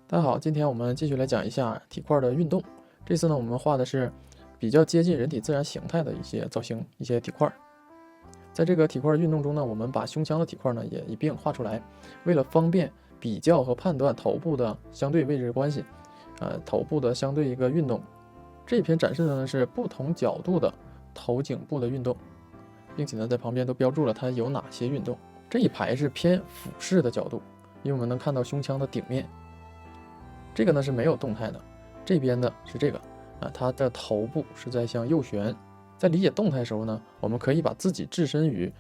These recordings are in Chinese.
大家好，今天我们继续来讲一下体块的运动。这次呢，我们画的是比较接近人体自然形态的一些造型、一些体块。在这个体块运动中呢，我们把胸腔的体块呢也一并画出来，为了方便比较和判断头部的相对位置关系，头部的相对一个运动。这一篇展示的呢是不同角度的头颈部的运动，并且呢在旁边都标注了它有哪些运动。这一排是偏俯视的角度，因为我们能看到胸腔的顶面。这个呢是没有动态的，这边的是这个它的头部是在向右旋。在理解动态的时候呢，我们可以把自己置身于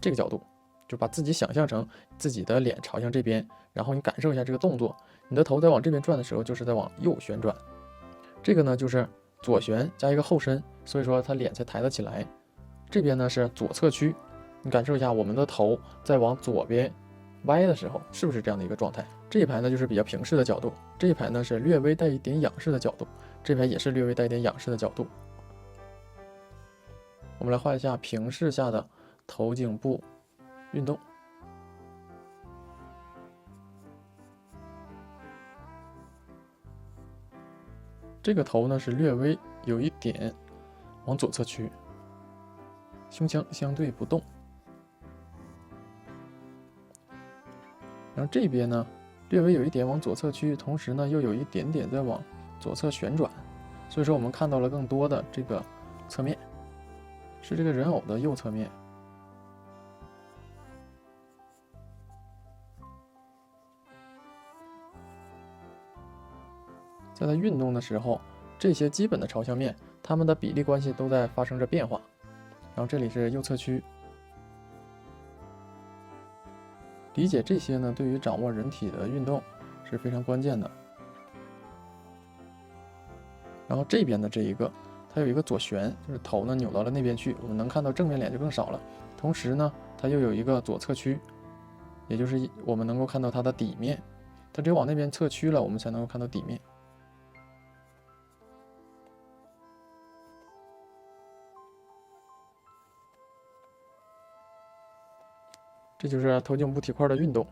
这个角度，就把自己想象成自己的脸朝向这边，然后你感受一下这个动作，你的头在往这边转的时候，就是在往右旋转。这个呢就是左旋加一个后伸，所以说它脸才抬得起来。这边呢是左侧屈，你感受一下我们的头在往左边歪的时候，是不是这样的一个状态？这一排呢就是比较平视的角度，这一排呢是略微带一点仰视的角度，这排也是略微带一点仰视的角度。我们来画一下平视下的头颈部运动。这个头呢是略微有一点往左侧屈，胸腔相对不动。然后这边呢略微有一点往左侧屈，同时呢又有一点点在往左侧旋转，所以说我们看到了更多的这个侧面，是这个人偶的右侧面。在它运动的时候，这些基本的朝向面，它们的比例关系都在发生着变化。然后这里是右侧屈。理解这些呢，对于掌握人体的运动是非常关键的。然后这边的这一个，它有一个左旋，就是头呢扭到了那边去，我们能看到正面脸就更少了。同时呢，它又有一个左侧屈，也就是我们能够看到它的底面。它只有往那边侧屈了，我们才能够看到底面。这就是头颈部体块的运动。